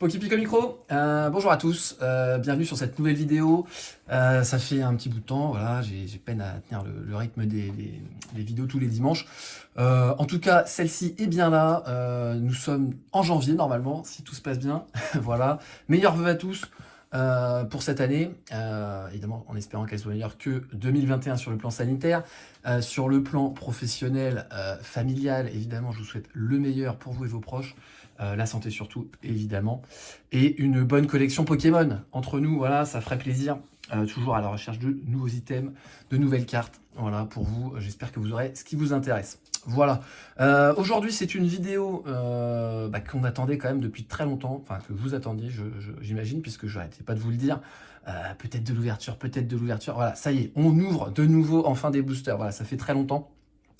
Pokipico Micro, bonjour à tous, bienvenue sur cette nouvelle vidéo. Ça fait un petit bout de temps, voilà, j'ai peine à tenir le rythme des vidéos tous les dimanches. En tout cas, celle-ci est bien là. Nous sommes en janvier normalement, si tout se passe bien. Voilà, meilleurs vœux à tous pour cette année, évidemment en espérant qu'elle soit meilleure que 2021 sur le plan sanitaire. Sur le plan professionnel, familial, évidemment, je vous souhaite le meilleur pour vous et vos proches. La santé surtout, évidemment. Et une bonne collection Pokémon. Entre nous, voilà, ça ferait plaisir. Toujours à la recherche de nouveaux items, de nouvelles cartes. Voilà, pour vous, j'espère que vous aurez ce qui vous intéresse. Voilà. Aujourd'hui, c'est une vidéo qu'on attendait quand même depuis très longtemps. Enfin, que vous attendiez, j'imagine, puisque je n'arrêtais pas de vous le dire. Peut-être de l'ouverture, peut-être de l'ouverture. Voilà, ça y est, on ouvre de nouveau enfin des boosters. Voilà, ça fait très longtemps.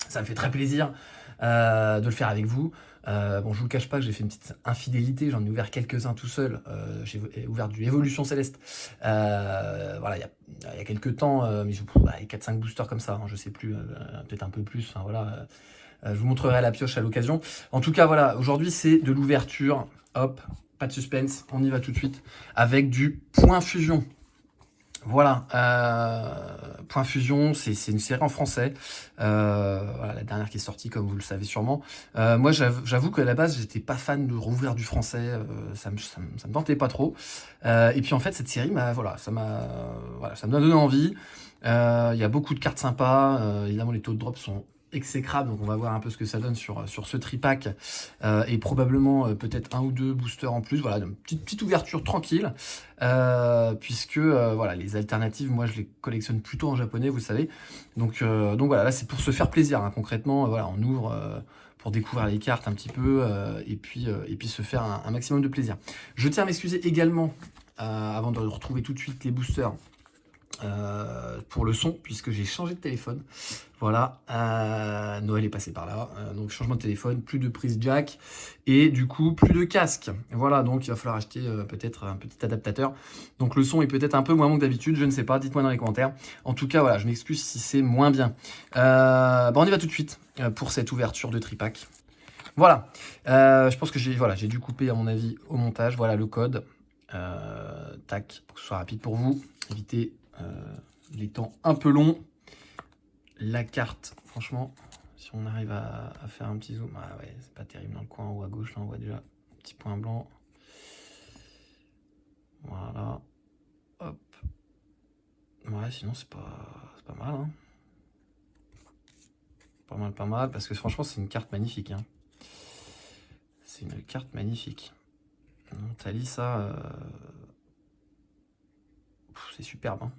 Ça me fait très plaisir de le faire avec vous. Bon, je vous le cache pas que j'ai fait une petite infidélité, j'en ai ouvert quelques-uns tout seul. J'ai ouvert du Évolution Céleste. Voilà, il y a quelques temps, mais 4-5 boosters comme ça, hein, je sais plus, peut-être un peu plus. Enfin voilà, je vous montrerai la pioche à l'occasion. En tout cas, voilà, aujourd'hui c'est de l'ouverture. Hop, pas de suspense, on y va tout de suite avec du Point Fusion. Voilà, Point Fusion, c'est une série en français. Voilà, la dernière qui est sortie, comme vous le savez sûrement. Moi, j'avoue qu'à la base, j'étais pas fan de rouvrir du français. Ça me tentait pas trop. Et puis en fait, cette série, ça me donne envie. Il y a beaucoup de cartes sympas. Évidemment, les taux de drop sont exécrables, donc on va voir un peu ce que ça donne sur ce tripack et probablement peut-être un ou deux boosters en plus. Voilà, une petite ouverture tranquille puisque voilà, les alternatives, moi je les collectionne plutôt en japonais, vous savez. Donc voilà, là c'est pour se faire plaisir, hein. Concrètement, voilà, on ouvre pour découvrir les cartes un petit peu et puis se faire un maximum de plaisir. Je tiens à m'excuser également avant de retrouver tout de suite les boosters. Pour le son, puisque j'ai changé de téléphone. Voilà, Noël est passé par là, donc changement de téléphone, plus de prise jack, et du coup plus de casque. Voilà, donc il va falloir acheter peut-être un petit adaptateur. Donc le son est peut-être un peu moins bon que d'habitude, je ne sais pas, dites-moi dans les commentaires. En tout cas, voilà, je m'excuse si c'est moins bien. On y va tout de suite pour cette ouverture de tripack. Voilà, je pense que j'ai dû couper à mon avis au montage. Voilà le code. Tac, pour que ce soit rapide pour vous. Évitez les temps un peu longs. La carte, franchement, si on arrive à faire un petit zoom, ouais, c'est pas terrible dans le coin ou à gauche, là on voit déjà un petit point blanc. Voilà. Hop. Ouais, sinon c'est pas mal, hein. Pas mal, parce que franchement c'est une carte magnifique, hein. C'est une carte magnifique. Tali, ça, c'est superbe, hein.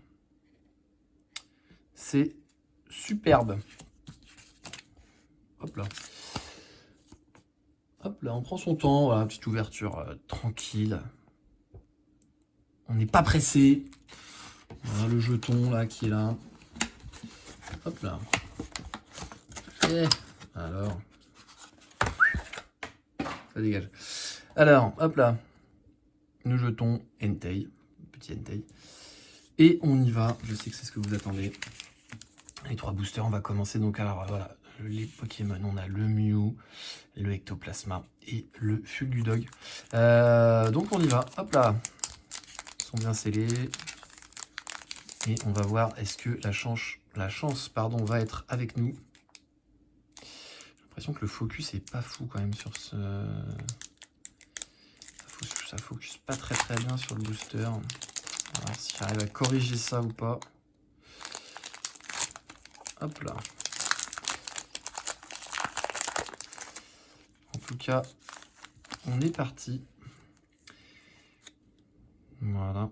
C'est superbe. Hop là. Hop là, on prend son temps, voilà, petite ouverture tranquille. On n'est pas pressé. Voilà le jeton là qui est là. Hop là. Et alors. Ça dégage. Alors, hop là. Le jeton Entei. Petit Entei. Et on y va. Je sais que c'est ce que vous attendez. Les 3 boosters, on va commencer. Donc, alors voilà. Les Pokémon, on a le Mew, le Ectoplasma et le Fulgudog. Donc on y va. Hop là. Ils sont bien scellés. Et on va voir est-ce que la chance va être avec nous. J'ai l'impression que le focus est pas fou quand même sur ce... Ça focus pas très bien sur le booster. Alors si j'arrive à corriger ça ou pas. Hop là. En tout cas, on est parti. Voilà.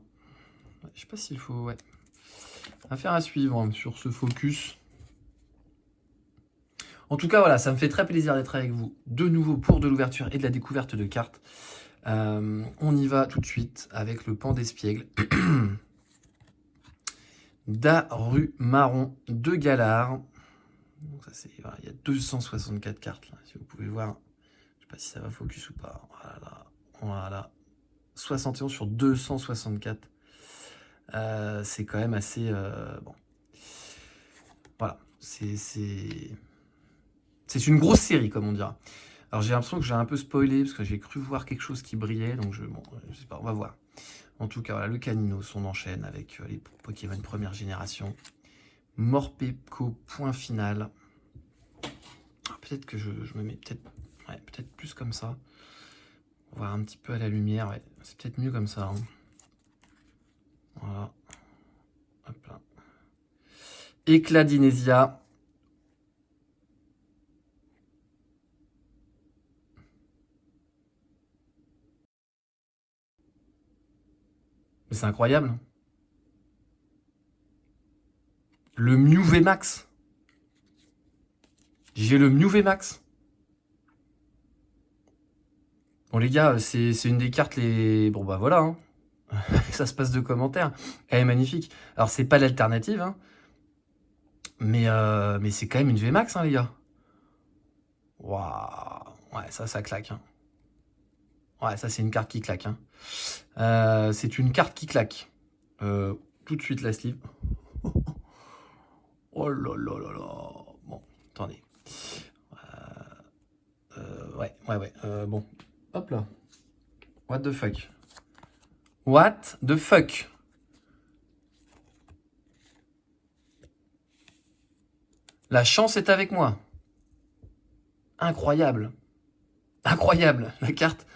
Je sais pas s'il faut... Ouais. Affaire à suivre sur ce focus. En tout cas, voilà, ça me fait très plaisir d'être avec vous de nouveau pour de l'ouverture et de la découverte de cartes. On y va tout de suite avec le pan d'espiègle. Darumarron de Galar. Donc ça, voilà, il y a 264 cartes là, si vous pouvez voir. Je sais pas si ça va focus ou pas. Voilà. 71 sur 264. C'est quand même assez... bon. Voilà. C'est une grosse série, comme on dira. Alors j'ai l'impression que j'ai un peu spoilé, parce que j'ai cru voir quelque chose qui brillait, donc bon, je sais pas, on va voir. En tout cas, voilà, le Caninos, on enchaîne avec les Pokémon première génération. Morpeko, point final. Peut-être que je me mets peut-être plus comme ça. On va voir un petit peu à la lumière, ouais. C'est peut-être mieux comme ça. Hein. Voilà. Hop là. Éclat d'Inésia. Mais c'est incroyable. Le Mew VMAX. J'ai le Mew VMAX. Bon les gars, c'est une des cartes les... Bon bah voilà, hein. Ça se passe de commentaires. Elle est magnifique. Alors c'est pas l'alternative, hein. Mais c'est quand même une VMAX, hein les gars. Waouh. Ouais, ça claque. Hein. Ouais, ça c'est une carte qui claque. Hein. C'est une carte qui claque. Tout de suite la sleeve. Oh là là là là. Bon, attendez. Ouais. Bon, hop là. What the fuck? What the fuck? La chance est avec moi. Incroyable. Incroyable. La carte.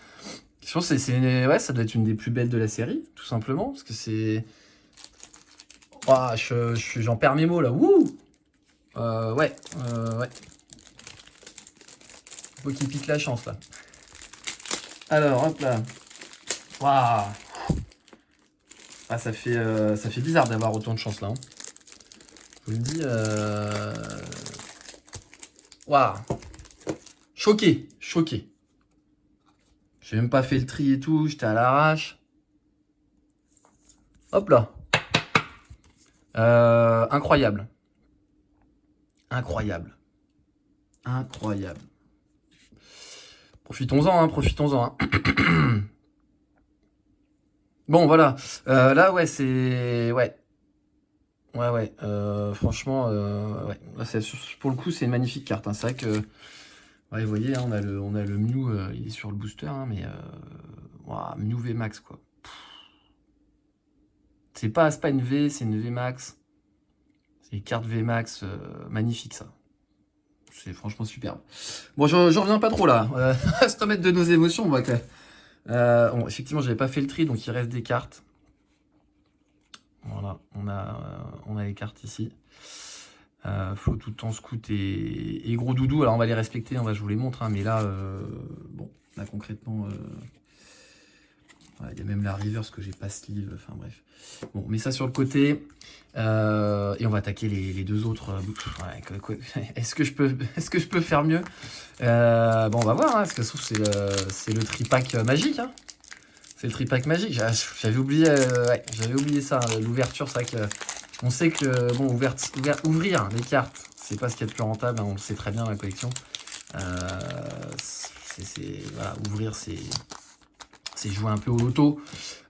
Je pense que ouais, ça doit être une des plus belles de la série, tout simplement. Parce que c'est... Oh, j'en perds mes mots là. Wouh! Ouais. Faut qu'il pique la chance là. Alors, hop là. Waouh! Ah, ça fait bizarre d'avoir autant de chance là. Hein. Je vous le dis. Waouh! Choqué. J'ai même pas fait le tri et tout, j'étais à l'arrache. Hop là. Incroyable. Profitons-en. Hein. Bon, voilà. Là, ouais, c'est... Ouais. Franchement, ouais. Là, pour le coup, c'est une magnifique carte. Hein. C'est vrai que... Ouais, vous voyez, hein, on a le Mew, il est sur le booster, hein, mais... Wow, Mew VMAX, quoi. C'est pas une V, c'est une VMAX. C'est une carte VMAX magnifique, ça. C'est franchement superbe. Bon, j'en reviens pas trop, là. À se remettre de nos émotions, on voit que... bon, effectivement, j'avais pas fait le tri, donc il reste des cartes. Voilà, on a les cartes ici. Flow tout le temps, Scout et Gros Doudou. Alors on va les respecter, je vous les montre, hein, mais là, bon, là concrètement, il y a même la reverse que j'ai pas sleeve, enfin bref. Bon, mais ça sur le côté, et on va attaquer les deux autres. Est-ce que je peux faire mieux? Bon, on va voir, hein, parce que c'est le tripack magique. Hein. C'est le tripack magique. J'avais oublié, j'avais oublié ça, l'ouverture. C'est vrai que on sait que bon, ouvrir les cartes, c'est pas ce qu'il y a de plus rentable. Hein, on le sait très bien dans la collection. Voilà, ouvrir, c'est jouer un peu au loto.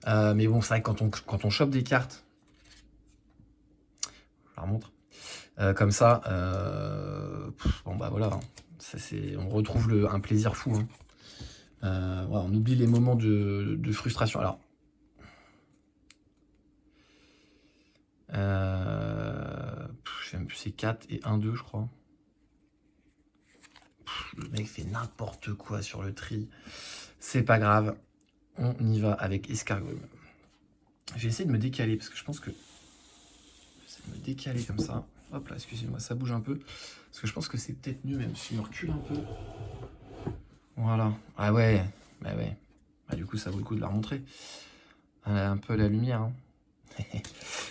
Mais bon, c'est vrai que quand on chope des cartes, je la remontre. Comme ça, bon bah voilà, hein, on retrouve un plaisir fou. Hein. Voilà, on oublie les moments de frustration. Alors, je sais même plus, c'est 4 et 1, 2, je crois. Le mec fait n'importe quoi sur le tri. C'est pas grave. On y va avec Escargrume. J'ai essayé de me décaler parce que je pense que... J'essaie de me décaler comme ça. Hop là, excusez-moi, ça bouge un peu. Parce que je pense que c'est peut-être mieux même si on recule un peu. Voilà. Ah ouais, bah ouais. Bah, du coup, ça vaut le coup de la remontrer. Un peu la lumière. Hein.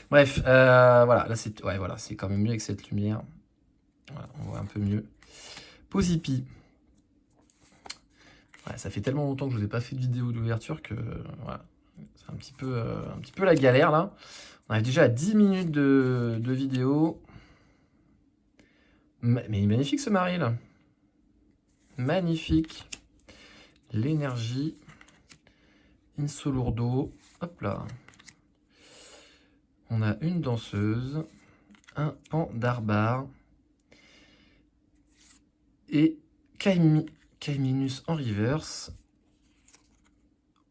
Bref, voilà, là c'est voilà, c'est quand même mieux avec cette lumière. Voilà, on voit un peu mieux. Posipi. Ouais, ça fait tellement longtemps que je vous ai pas fait de vidéo d'ouverture que voilà, c'est un petit peu la galère là. On arrive déjà à 10 minutes de vidéo. Mais il est magnifique ce mari là. Magnifique. L'énergie. Insolourdo. Hop là. On a une danseuse. Un pan d'arbare. Et K-Minus en reverse.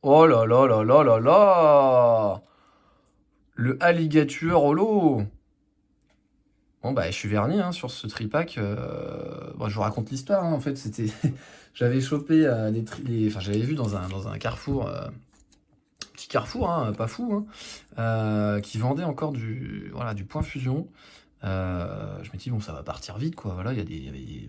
Oh là là là là là là. Le alligator holo. Bon bah je suis verni hein, sur ce tripack. Bon, je vous raconte l'histoire. Hein. En fait, c'était, j'avais chopé enfin j'avais vu dans un carrefour, petit carrefour, hein, pas fou, hein, qui vendait encore du point fusion. Je me dis bon ça va partir vite quoi. Voilà, il y avait des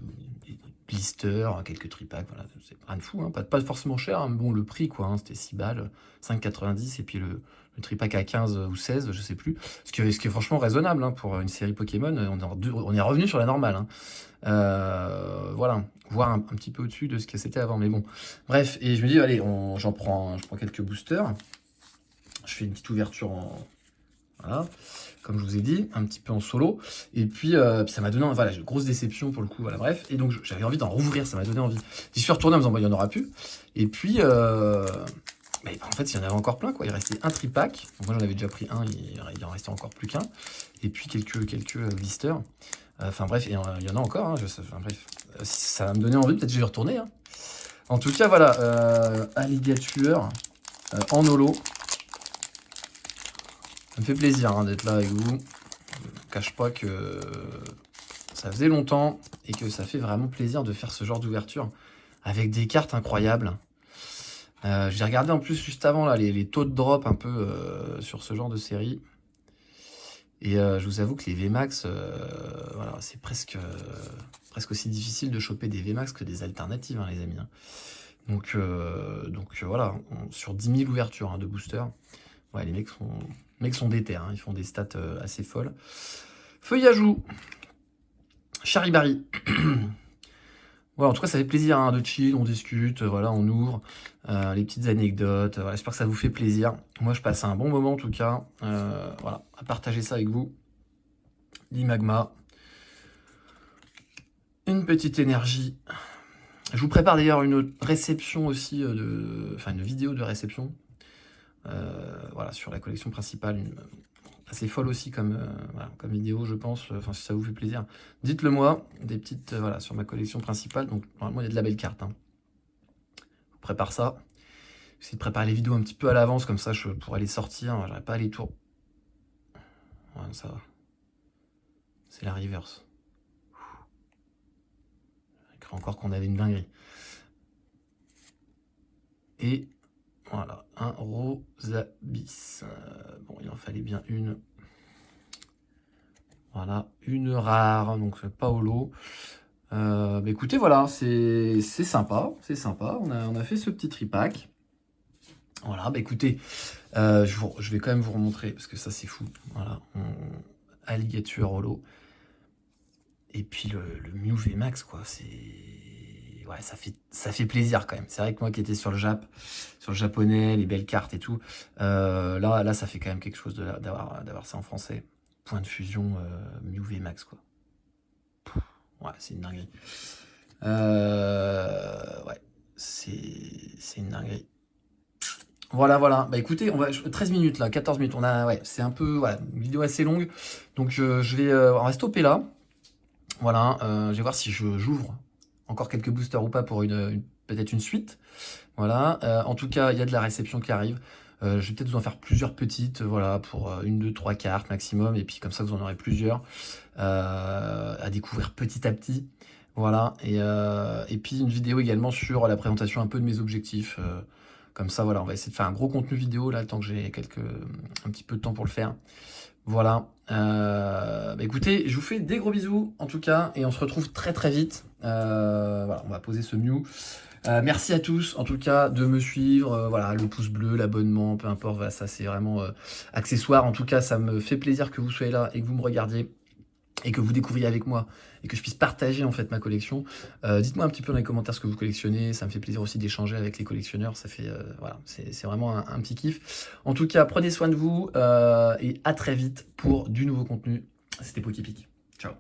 blisters, quelques tripacks. Voilà, c'est rien de fou, hein, pas forcément cher. Hein, mais bon le prix quoi, hein, c'était 6 balles, 5,90 et puis le tripack à 15 ou 16, je sais plus. Ce qui est franchement raisonnable hein, pour une série Pokémon. On est revenu sur la normale. Hein. Voilà, voire un petit peu au-dessus de ce que c'était avant. Mais bon, bref. Et je me dis, allez, je prends quelques boosters. Je fais une petite ouverture voilà, comme je vous ai dit, un petit peu en solo. Et puis, ça m'a donné, voilà, j'ai une grosse déception pour le coup, voilà, bref. Et donc, j'avais envie d'en rouvrir, ça m'a donné envie. J'y suis retourné en me disant, bon, il n'y en aura plus. Et puis, mais en fait, il y en avait encore plein, quoi. Il restait un tripack. Donc, moi, j'en avais déjà pris un, il en restait encore plus qu'un. Et puis, quelques blisters. Enfin, bref, il y en a encore, hein, enfin, bref. Ça va me donner envie, peut-être que je vais y retourner. Hein. En tout cas, voilà, alligator en holo. Ça me fait plaisir hein, d'être là avec vous. Je ne cache pas que ça faisait longtemps et que ça fait vraiment plaisir de faire ce genre d'ouverture avec des cartes incroyables. J'ai regardé en plus juste avant là, les taux de drop un peu sur ce genre de série. Et je vous avoue que les VMAX, voilà, c'est presque aussi difficile de choper des VMAX que des alternatives, hein, les amis. Hein. Donc voilà, sur 10 000 ouvertures hein, de boosters, ouais, les mecs sont déter, hein, ils font des stats assez folles. Feuillage Charibari. Voilà, en tout cas, ça fait plaisir hein, de chill, on discute, voilà, on ouvre les petites anecdotes. Voilà, j'espère que ça vous fait plaisir. Moi, je passe un bon moment en tout cas. Voilà, à partager ça avec vous. L'Imagma. Une petite énergie. Je vous prépare d'ailleurs une réception aussi, une vidéo de réception. Voilà, sur la collection principale. Assez folle aussi comme vidéo, je pense. Enfin, si ça vous fait plaisir, dites-le moi. Des petites, voilà, sur ma collection principale. Donc, normalement, il y a de la belle carte. Hein. Je vous prépare ça. J'essaie de préparer les vidéos un petit peu à l'avance, comme ça, je pourrais les sortir. J'aurais pas les tours. Ouais, ça va. C'est la reverse. Je crois encore qu'on avait une dinguerie. Et voilà, un Rosabis. Bon, il en fallait bien une. Voilà, une rare, donc pas holo. Bah écoutez, voilà, c'est sympa, c'est sympa. On a fait ce petit tripack. Voilà, bah écoutez, je vais quand même vous remontrer, parce que ça c'est fou. Voilà, alligator holo. Et puis le Mew VMAX, quoi, c'est... Ouais, ça fait plaisir quand même. C'est vrai que moi qui étais sur le japonais, les belles cartes et tout, là, ça fait quand même quelque chose d'avoir ça en français. Point de fusion Mew VMAX, quoi. Ouais, c'est une dinguerie. Ouais, c'est une dinguerie. Voilà. Bah écoutez, 13 minutes là, 14 minutes. Ouais, c'est un peu, voilà, une vidéo assez longue. Donc on va stopper là. Voilà, je vais voir si j'ouvre encore quelques boosters ou pas pour peut-être une suite. Voilà, en tout cas, il y a de la réception qui arrive. Je vais peut-être vous en faire plusieurs petites, voilà, pour 1, 2, 3 cartes maximum. Et puis comme ça, vous en aurez plusieurs à découvrir petit à petit. Voilà, et puis une vidéo également sur la présentation un peu de mes objectifs. Comme ça, voilà, on va essayer de faire un gros contenu vidéo là, tant que j'ai un petit peu de temps pour le faire. Voilà. Bah écoutez, je vous fais des gros bisous en tout cas, et on se retrouve très très vite. Voilà, on va poser ce Mew. Merci à tous en tout cas de me suivre. Voilà, le pouce bleu, l'abonnement, peu importe, voilà, ça c'est vraiment accessoire. En tout cas, ça me fait plaisir que vous soyez là et que vous me regardiez et que vous découvriez avec moi et que je puisse partager en fait ma collection. Dites-moi un petit peu dans les commentaires ce que vous collectionnez, ça me fait plaisir aussi d'échanger avec les collectionneurs, ça fait voilà, c'est vraiment un petit kiff. En tout cas, prenez soin de vous et à très vite pour du nouveau contenu. C'était PokéPic. Ciao.